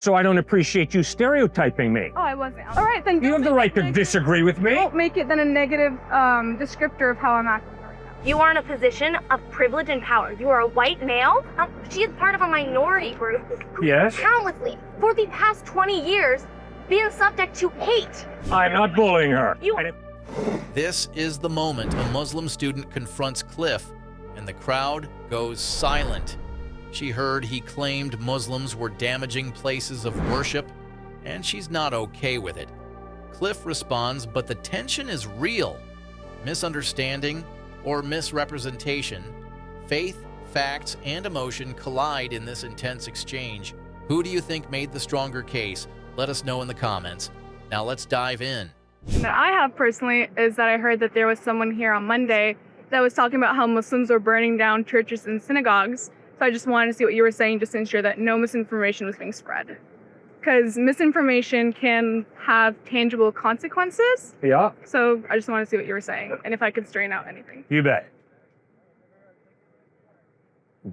So I don't appreciate you stereotyping me. Oh, I wasn't. All right, then. You have the right to disagree with me. Don't make it then a negative descriptor of how I'm acting right now. You are in a position of privilege and power. You are a white male. She is part of a minority group who Yes. countlessly, for the past 20 years, been subject to hate. I'm not bullying her. This is the moment a Muslim student confronts Cliffe, and the crowd goes silent. She heard he claimed Muslims were damaging places of worship, and she's not okay with it. Cliffe responds, but the tension is real. Misunderstanding or misrepresentation, faith, facts, and emotion collide in this intense exchange. Who do you think made the stronger case? Let us know in the comments. Now let's dive in. That I have personally is that I heard that there was someone here on Monday that was talking about how Muslims were burning down churches and synagogues. So I just wanted to see what you were saying just to ensure that no misinformation was being spread. Because misinformation can have tangible consequences. Yeah. So I just wanted to see what you were saying and if I could straighten out anything. You bet.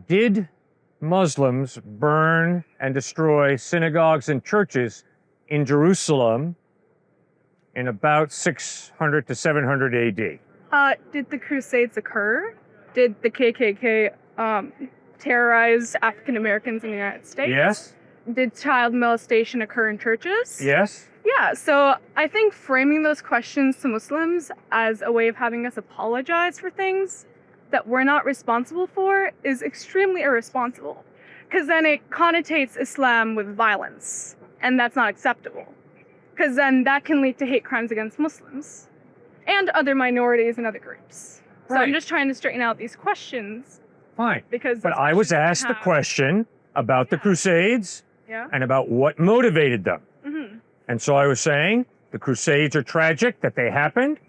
Did Muslims burn and destroy synagogues and churches in Jerusalem in about 600 to 700 AD? Did the Crusades occur? Did the KKK terrorize African Americans in the United States? Yes. Did child molestation occur in churches? Yes. Yeah, so I think framing those questions to Muslims as a way of having us apologize for things that we're not responsible for is extremely irresponsible. Because then it connotates Islam with violence, and that's not acceptable. Because then that can lead to hate crimes against Muslims and other minorities and other groups. So Right. I'm just trying to straighten out these questions. Fine. Because But I was asked the question about the Crusades Yeah. and about what motivated them. Mm-hmm. And so I was saying the Crusades are tragic that they happened.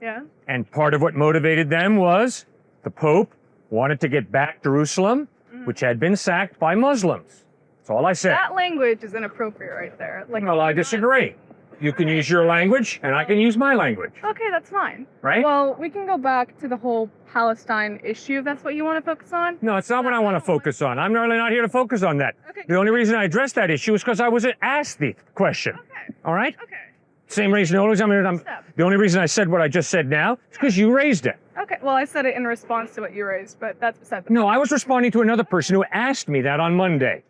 Yeah. And part of what motivated them was the Pope wanted to get back Jerusalem, which had been sacked by Muslims. That's all I said. That language is inappropriate right there. Like, Well, I disagree. You can use your language, and I can use my language, Okay, that's fine. right? Well, we can go back to the whole Palestine issue if that's what you want to focus on. No, it's not what I want to focus on. I'm really not here to focus on that. Okay. The only reason I addressed that issue is because I was asked the question. Okay. All right? Okay. Same reason. The only reason I said what I just said now is because you raised it. Okay. Well, I said it in response to what you raised, but that's beside the No, I was responding to another person who asked me that on Monday.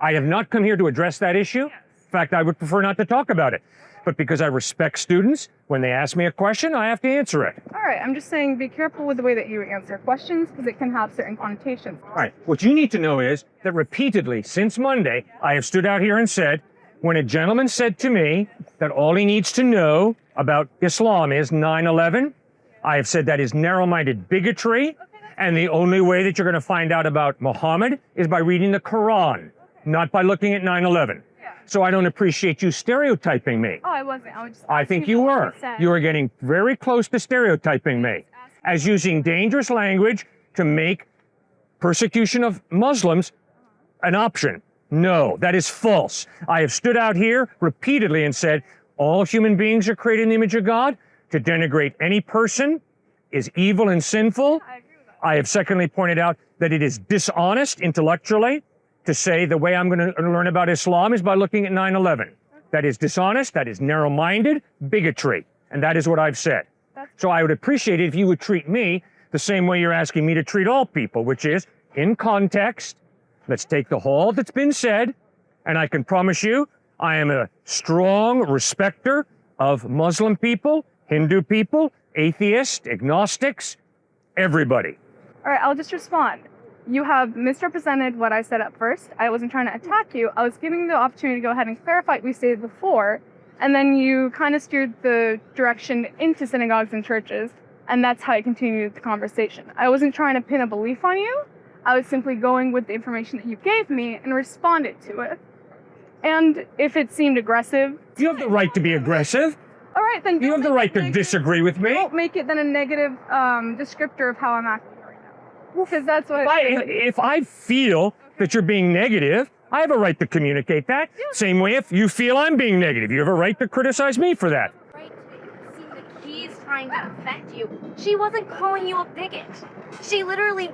I have not come here to address that issue. In fact, I would prefer not to talk about it. But because I respect students, when they ask me a question, I have to answer it. All right. I'm just saying be careful with the way that you answer questions because it can have certain connotations. All right. What you need to know is that repeatedly since Monday, I have stood out here and said, when a gentleman said to me that all he needs to know about Islam is 9/11, I have said that is narrow-minded bigotry, and the only way that you're going to find out about Muhammad is by reading the Quran, not by looking at 9/11. So I don't appreciate you stereotyping me. Oh, I wasn't. I was just. I think you were. You were getting very close to stereotyping me as using dangerous language to make persecution of Muslims an option. No, that is false. I have stood out here repeatedly and said all human beings are created in the image of God. To denigrate any person is evil and sinful. I agree with that. I have secondly pointed out that it is dishonest intellectually to say the way I'm going to learn about Islam is by looking at 9/11. That is dishonest, that is narrow-minded bigotry, and that is what I've said. So I would appreciate it if you would treat me the same way you're asking me to treat all people, which is in context. Let's take the whole that's been said, and I can promise you I am a strong respecter of Muslim people, Hindu people, atheists, agnostics, everybody. All right. I'll just respond. You have misrepresented what I said at first. I wasn't trying to attack you. I was giving you the opportunity to go ahead and clarify what we stated before, and then you kind of steered the direction into synagogues and churches, and that's how I continued the conversation. I wasn't trying to pin a belief on you. I was simply going with the information that you gave me and responded to it. And if it seemed aggressive... You have the right to be aggressive. All right, then... You have the right to disagree with me. Don't make it then a negative descriptor of how I'm acting right now. Because that's what... If I feel that you're being negative, I have a right to communicate that. Same way if you feel I'm being negative, you have a right to criticize me for that. Right to seem like he's trying to affect you. She wasn't calling you a bigot. She literally,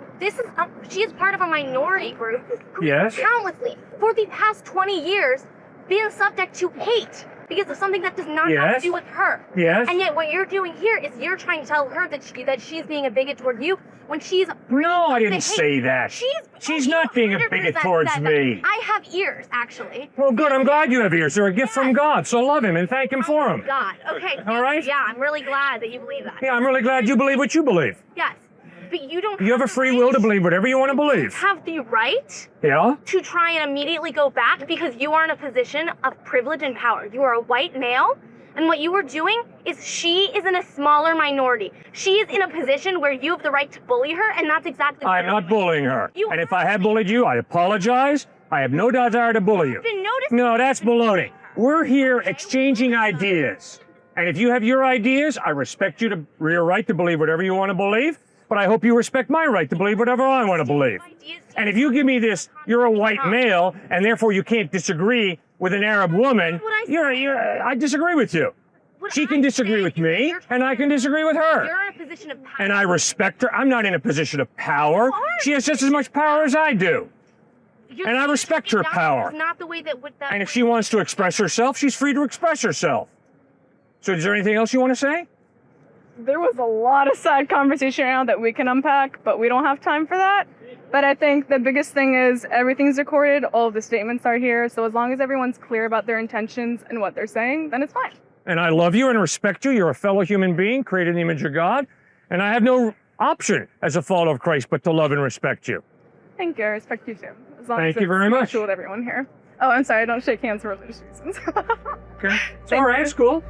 she is part of a minority group who Yes. countlessly, for the past 20 years, been subject to hate because of something that does not have to do with her. Yes. And yet what you're doing here is you're trying to tell her that she's being a bigot toward you when she's No, I didn't say that. She's not being a bigot towards me. I have ears, actually. Well, good. I'm glad you have ears. They're a gift from God. So love him and thank him for them. God. Okay. All right? Yeah, I'm really glad that you believe that. Yeah, I'm really glad you believe what you believe. Yes. But you don't You have a free will to believe whatever you want to believe. have the right Yeah? to try and immediately go back because you are in a position of privilege and power. You are a white male, and what you are doing is she is in a smaller minority. She is in a position where you have the right to bully her, and that's exactly what I'm you're not doing. bullying her. You And if I have bullied you, I apologize. I have no desire to bully you. I've been noticing. No, that's baloney. We're here exchanging ideas. And if you have your ideas, I respect you to your right to believe whatever you want to believe. But I hope you respect my right to believe whatever I want to believe. And if you give me this, you're a white male, and therefore you can't disagree with an Arab woman, I disagree with you. She can disagree with me, and I can disagree with her. You're in a position of power. And I respect her. I'm not in a position of power. She has just as much power as I do. And I respect her power. It's not the way that And if she wants to express herself, she's free to express herself. So is there anything else you want to say? There was a lot of side conversation around that we can unpack, but we don't have time for that. But I think the biggest thing is everything's recorded, all of the statements are here, so as long as everyone's clear about their intentions and what they're saying, then it's fine. And I love you and respect you. You're a fellow human being created in the image of God. And I have no option as a follower of Christ but to love and respect you. Thank you, I respect you too. As long Thank as you very it's much. mutual with everyone here. Oh, I'm sorry, I don't shake hands for religious reasons. Okay. It's all right. It's cool.